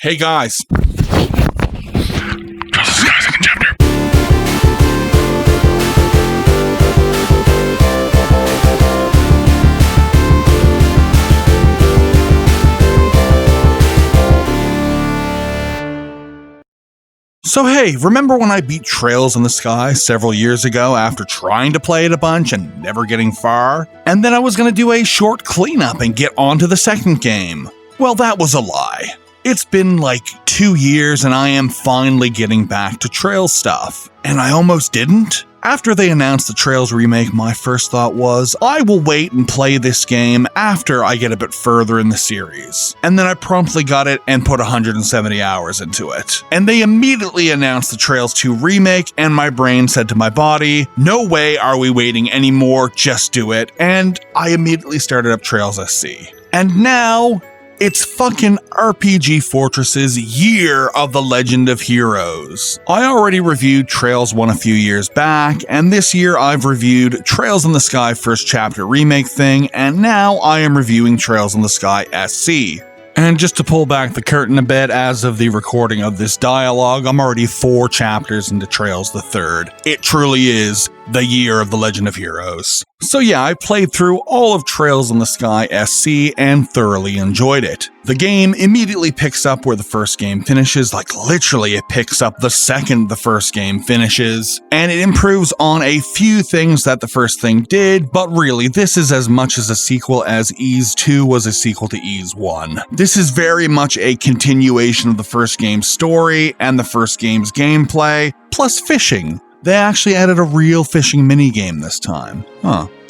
Hey guys. Second chapter. So hey, remember when I beat Trails in the Sky several years ago after trying to play it a bunch and never getting far? And then I was going to do a short cleanup and get on to the second game. Well, that was a lie. It's been like 2 years and I am finally getting back to Trails stuff. And I almost didn't. After they announced the Trails remake, my first thought was, I will wait and play this game after I get a bit further in the series. And then I promptly got it and put 170 hours into it. And they immediately announced the Trails 2 remake, and my brain said to my body, no way are we waiting anymore, just do it. And I immediately started up Trails SC. And now, it's fucking RPG Fortress's Year of the Legend of Heroes. I already reviewed Trails 1 a few years back, and this year I've reviewed Trails in the Sky First Chapter Remake thing, and now I am reviewing Trails in the Sky SC. And just to pull back the curtain a bit, as of the recording of this dialogue, I'm already 4 chapters into Trails the Third. It truly is the Year of the Legend of Heroes. So yeah, I played through all of Trails in the Sky SC and thoroughly enjoyed it. The game immediately picks up where the first game finishes, like literally it picks up the second the first game finishes, and it improves on a few things that the first thing did, but really this is as much as a sequel as Ys 2 was a sequel to Ys 1. This is very much a continuation of the first game's story and the first game's gameplay, plus fishing. They actually added a real fishing minigame this time.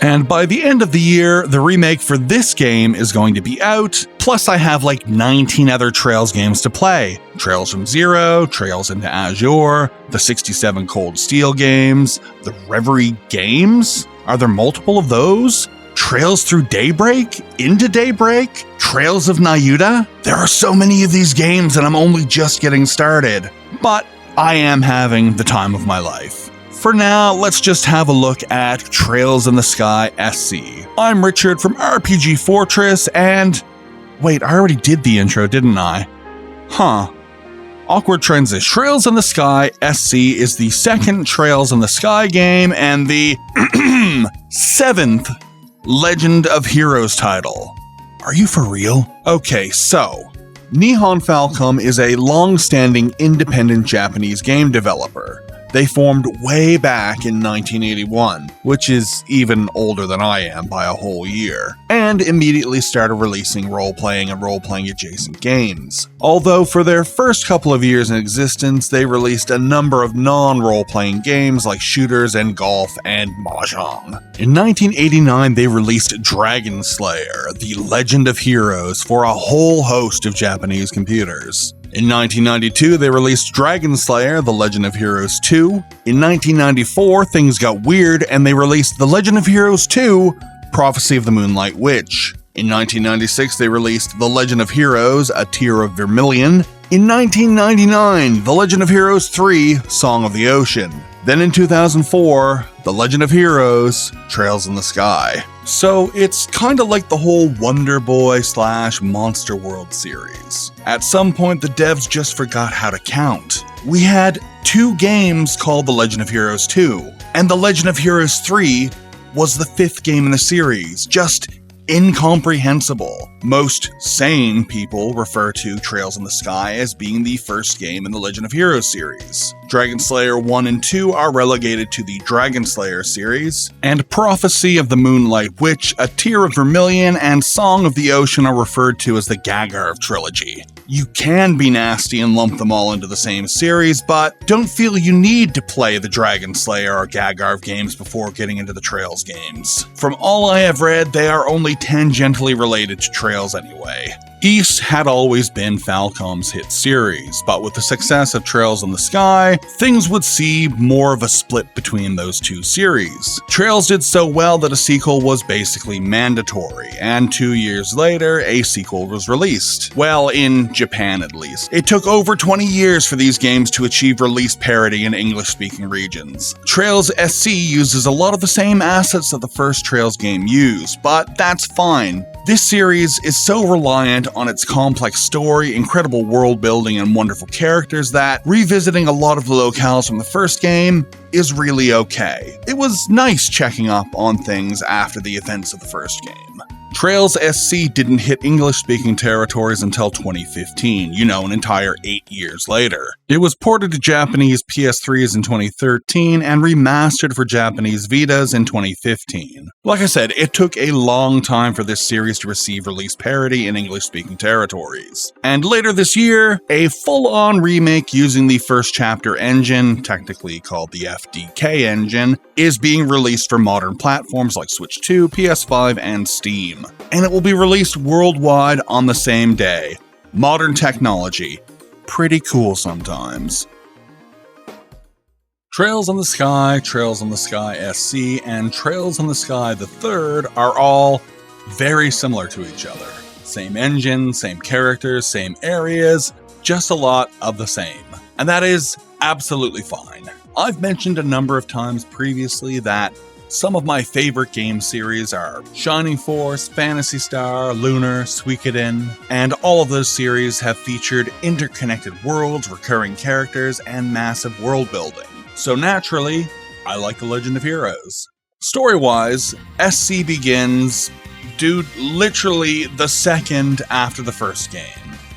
And by the end of the year, the remake for this game is going to be out, plus I have like 19 other Trails games to play. Trails from Zero, Trails into Azure, the 67 Cold Steel games, the Reverie games? Are there multiple of those? Trails through Daybreak? Into Daybreak? Trails of Nayuta? There are so many of these games and I'm only just getting started. But I am having the time of my life. For now, let's just have a look at Trails in the Sky SC. I'm Richard from RPG Fortress, and... wait, I already did the intro, didn't I? Awkward transition. Trails in the Sky SC is the second Trails in the Sky game, and the 7th Legend of Heroes title. Are you for real? Okay, so... Nihon Falcom is a long-standing independent Japanese game developer. They formed way back in 1981, which is even older than I am by a whole year, and immediately started releasing role-playing and role-playing adjacent games. Although for their first couple of years in existence, they released a number of non-role-playing games like shooters and golf and mahjong. In 1989, they released Dragon Slayer, the Legend of Heroes, for a whole host of Japanese computers. In 1992, they released Dragon Slayer, The Legend of Heroes 2. In 1994, things got weird and they released The Legend of Heroes 2, Prophecy of the Moonlight Witch. In 1996, they released The Legend of Heroes, A Tear of Vermilion. In 1999, The Legend of Heroes 3, Song of the Ocean. Then in 2004, The Legend of Heroes, Trails in the Sky. So it's kinda like the whole Wonder Boy / Monster World series. At some point, the devs just forgot how to count. We had 2 games called The Legend of Heroes 2, and The Legend of Heroes 3 was the 5th game in the series. Just incomprehensible. Most sane people refer to Trails in the Sky as being the first game in the Legend of Heroes series. Dragon Slayer 1 and 2 are relegated to the Dragon Slayer series, and Prophecy of the Moonlight Witch, A Tear of Vermilion, and Song of the Ocean are referred to as the Gagarv trilogy. You can be nasty and lump them all into the same series, but don't feel you need to play the Dragon Slayer or Gagarv games before getting into the Trails games. From all I have read, they are only tangentially related to Trails anyway. Ys had always been Falcom's hit series, but with the success of Trails in the Sky, things would see more of a split between those two series. Trails did so well that a sequel was basically mandatory, and 2 years later, a sequel was released. Well, in Japan at least. It took over 20 years for these games to achieve release parity in English-speaking regions. Trails SC uses a lot of the same assets that the first Trails game used, but that's fine. This series is so reliant on its complex story, incredible world building, and wonderful characters that revisiting a lot of the locales from the first game is really okay. It was nice checking up on things after the events of the first game. Trails SC didn't hit English-speaking territories until 2015, an entire 8 years later. It was ported to Japanese PS3s in 2013 and remastered for Japanese Vitas in 2015. Like I said, it took a long time for this series to receive release parity in English-speaking territories. And later this year, a full-on remake using the first chapter engine, technically called the FDK engine, is being released for modern platforms like Switch 2, PS5, and Steam. And it will be released worldwide on the same day. Modern technology. Pretty cool sometimes. Trails in the Sky, Trails in the Sky SC, and Trails in the Sky the Third are all very similar to each other. Same engine, same characters, same areas, just a lot of the same. And that is absolutely fine. I've mentioned a number of times previously that some of my favorite game series are Shining Force, Phantasy Star, Lunar, Suikoden, and all of those series have featured interconnected worlds, recurring characters, and massive world building. So naturally, I like The Legend of Heroes. Story-wise, SC begins, literally the second after the first game.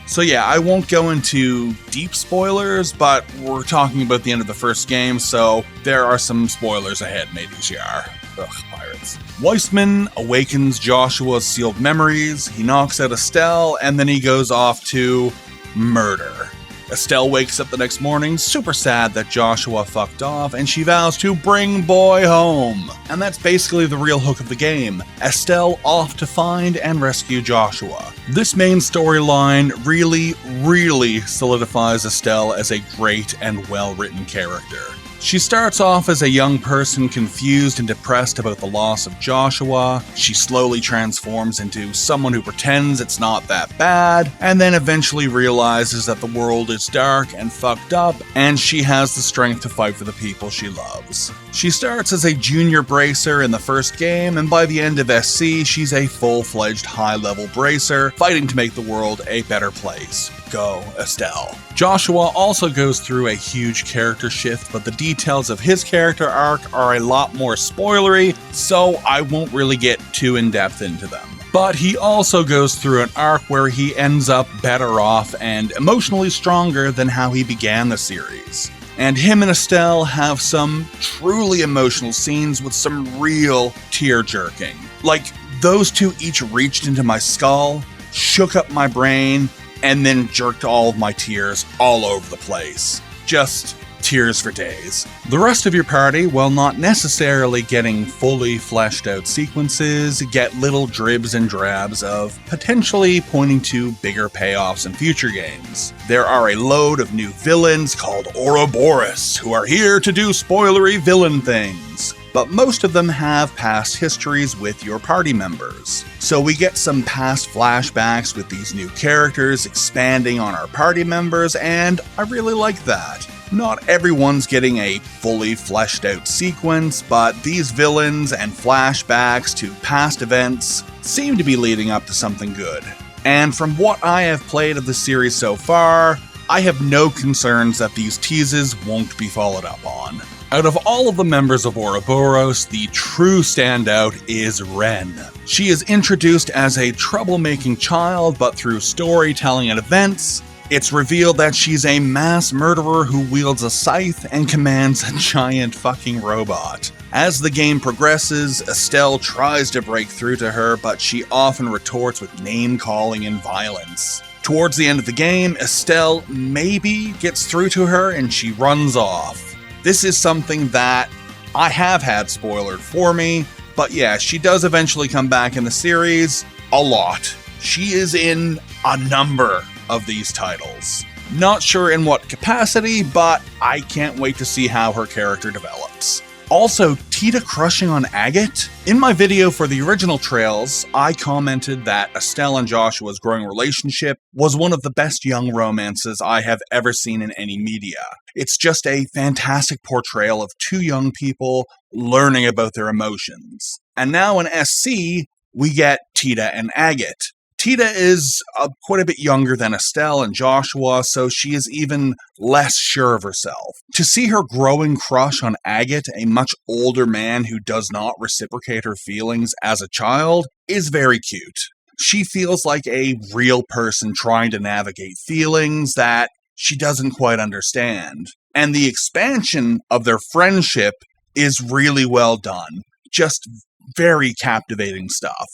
So yeah, I won't go into deep spoilers, but we're talking about the end of the first game, so there are some spoilers ahead, mateys yar. Ugh, pirates. Weissman awakens Joshua's sealed memories, he knocks out Estelle, and then he goes off to murder. Estelle wakes up the next morning, super sad that Joshua fucked off, and she vows to bring boy home. And that's basically the real hook of the game. Estelle off to find and rescue Joshua. This main storyline really solidifies Estelle as a great and well-written character. She starts off as a young person confused and depressed about the loss of Joshua. She slowly transforms into someone who pretends it's not that bad, and then eventually realizes that the world is dark and fucked up, and she has the strength to fight for the people she loves. She starts as a junior bracer in the first game, and by the end of SC, she's a full-fledged high-level bracer, fighting to make the world a better place. Go, Estelle. Joshua also goes through a huge character shift, but the details of his character arc are a lot more spoilery, so I won't really get too in-depth into them. But he also goes through an arc where he ends up better off and emotionally stronger than how he began the series. And him and Estelle have some truly emotional scenes with some real tear-jerking. Like, those two each reached into my skull, shook up my brain, and then jerked all of my tears all over the place. Just tears for days. The rest of your party, while not necessarily getting fully fleshed out sequences, get little dribs and drabs of potentially pointing to bigger payoffs in future games. There are a load of new villains called Ouroboros, who are here to do spoilery villain things. But most of them have past histories with your party members. So we get some past flashbacks with these new characters expanding on our party members, and I really like that. Not everyone's getting a fully fleshed out sequence, but these villains and flashbacks to past events seem to be leading up to something good. And from what I have played of the series so far, I have no concerns that these teases won't be followed up on. Out of all of the members of Ouroboros, the true standout is Ren. She is introduced as a troublemaking child, but through storytelling and events, it's revealed that she's a mass murderer who wields a scythe and commands a giant fucking robot. As the game progresses, Estelle tries to break through to her, but she often retorts with name-calling and violence. Towards the end of the game, Estelle maybe gets through to her and she runs off. This is something that I have had spoiled for me, but yeah, she does eventually come back in the series a lot. She is in a number of these titles. Not sure in what capacity, but I can't wait to see how her character develops. Also, Tita crushing on Agate? In my video for the original Trails, I commented that Estelle and Joshua's growing relationship was one of the best young romances I have ever seen in any media. It's just a fantastic portrayal of two young people learning about their emotions. And now in SC, we get Tita and Agate. Tita is quite a bit younger than Estelle and Joshua, so she is even less sure of herself. To see her growing crush on Agate, a much older man who does not reciprocate her feelings as a child, is very cute. She feels like a real person trying to navigate feelings that she doesn't quite understand. And the expansion of their friendship is really well done. Just very captivating stuff.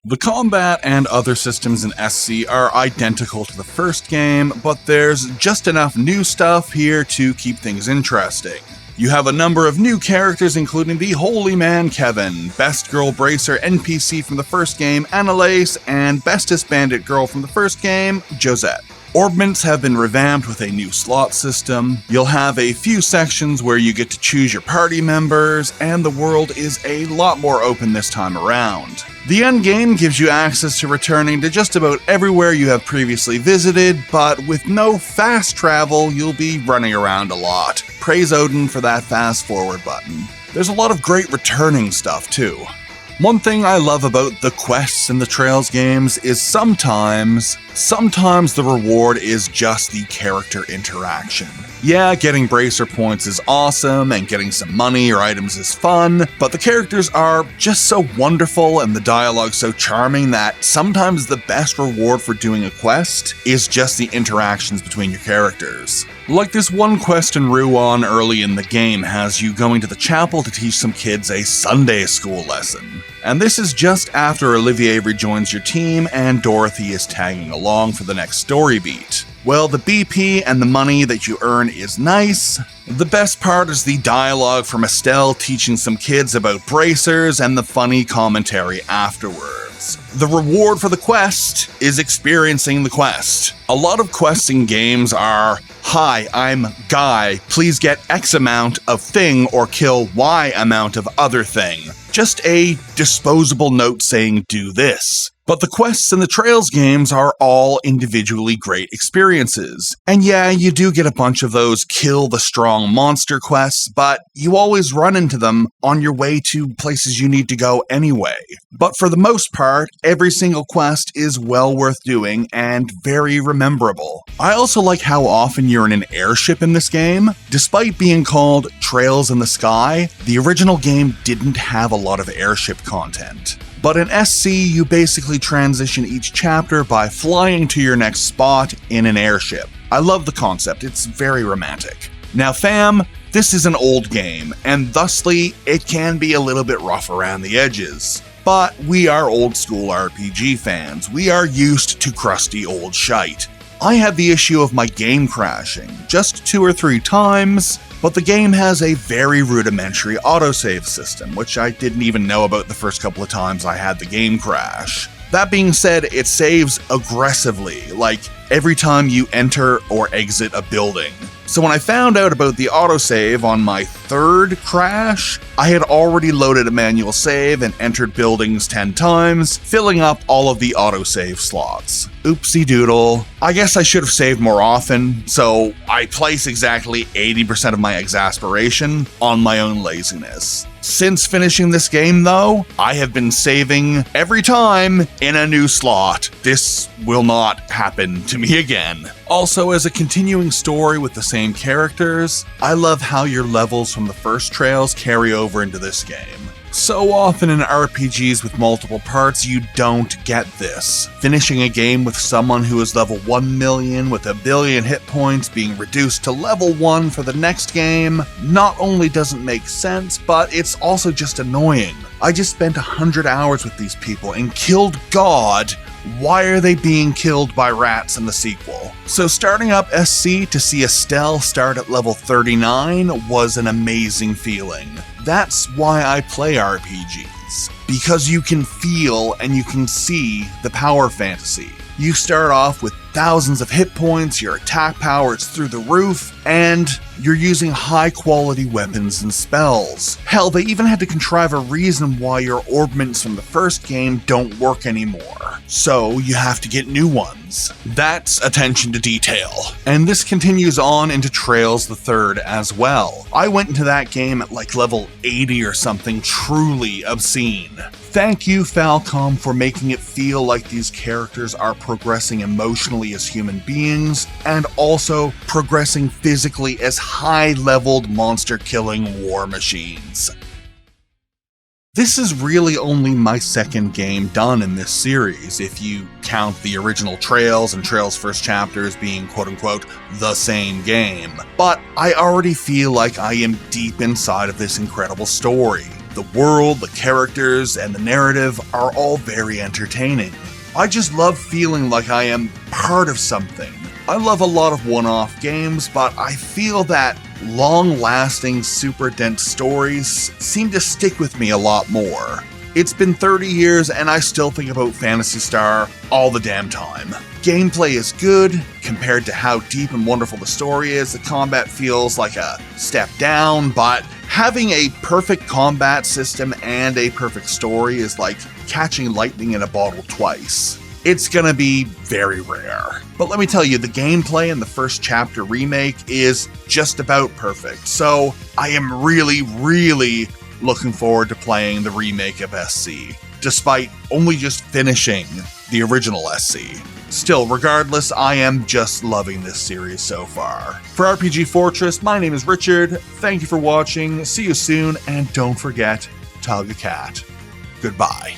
The combat and other systems in SC are identical to the first game, but there's just enough new stuff here to keep things interesting. You have a number of new characters, including the Holy Man Kevin, Best Girl Bracer NPC from the first game Annalise, and Bestest Bandit Girl from the first game Josette. Orbments have been revamped with a new slot system. You'll have a few sections where you get to choose your party members, and the world is a lot more open this time around. The endgame gives you access to returning to just about everywhere you have previously visited, but with no fast travel, you'll be running around a lot. Praise Odin for that fast forward button. There's a lot of great returning stuff too. One thing I love about the quests in the Trails games is sometimes the reward is just the character interaction. Yeah, getting bracer points is awesome, and getting some money or items is fun, but the characters are just so wonderful and the dialogue so charming that sometimes the best reward for doing a quest is just the interactions between your characters. Like this one quest in Rouen early in the game has you going to the chapel to teach some kids a Sunday school lesson. And this is just after Olivier rejoins your team and Dorothy is tagging along for the next story beat. Well, the BP and the money that you earn is nice. The best part is the dialogue from Estelle teaching some kids about bracers and the funny commentary afterwards. The reward for the quest is experiencing the quest. A lot of quests in games are, "Hi, I'm Guy, please get X amount of thing or kill Y amount of other thing." Just a disposable note saying do this. But the quests in the Trails games are all individually great experiences. And yeah, you do get a bunch of those kill the strong monster quests, but you always run into them on your way to places you need to go anyway. But for the most part, every single quest is well worth doing and very rememberable. I also like how often you're in an airship in this game. Despite being called Trails in the Sky, the original game didn't have a lot of airship content. But in SC, you basically transition each chapter by flying to your next spot in an airship. I love the concept, it's very romantic. Now fam, this is an old game, and thusly, it can be a little bit rough around the edges. But we are old school RPG fans, we are used to crusty old shite. I had the issue of my game crashing, just 2 or 3 times, but the game has a very rudimentary autosave system, which I didn't even know about the first couple of times I had the game crash. That being said, it saves aggressively, like every time you enter or exit a building. So when I found out about the autosave on my 3rd crash, I had already loaded a manual save and entered buildings 10 times, filling up all of the autosave slots. Oopsie doodle. I guess I should have saved more often, so I place exactly 80% of my exasperation on my own laziness. Since finishing this game though, I have been saving every time in a new slot. This will not happen to me again. Also, as a continuing story with the same characters, I love how your levels from the first Trails carry over into this game. So often in RPGs with multiple parts, you don't get this. Finishing a game with someone who is level 1 million with 1 billion hit points being reduced to level 1 for the next game not only doesn't make sense, but it's also just annoying. I just spent 100 hours with these people and killed God. Why are they being killed by rats in the sequel? So starting up SC to see Estelle start at level 39 was an amazing feeling. That's why I play RPGs, because you can feel and you can see the power fantasy. You start off with thousands of hit points, your attack power is through the roof, and you're using high quality weapons and spells. Hell, they even had to contrive a reason why your orbments from the first game don't work anymore. So you have to get new ones. That's attention to detail. And this continues on into Trails the Third as well. I went into that game at like level 80 or something truly obscene. Thank you, Falcom, for making it feel like these characters are progressing emotionally as human beings, and also progressing physically as high-leveled monster-killing war machines. This is really only my second game done in this series, if you count the original Trails and Trails First Chapter as being quote-unquote the same game. But I already feel like I am deep inside of this incredible story. The world, the characters, and the narrative are all very entertaining. I just love feeling like I am part of something. I love a lot of one-off games, but I feel that long-lasting, super dense stories seem to stick with me a lot more. It's been 30 years and I still think about Phantasy Star all the damn time. Gameplay is good compared to how deep and wonderful the story is. The combat feels like a step down, but having a perfect combat system and a perfect story is like catching lightning in a bottle twice. It's gonna be very rare. But let me tell you, the gameplay in the First Chapter remake is just about perfect, so I am really looking forward to playing the remake of SC, despite only just finishing the original SC. Still, regardless, I am just loving this series so far. For RPG Fortress, my name is Richard, thank you for watching, see you soon, and don't forget to hug a cat. Goodbye.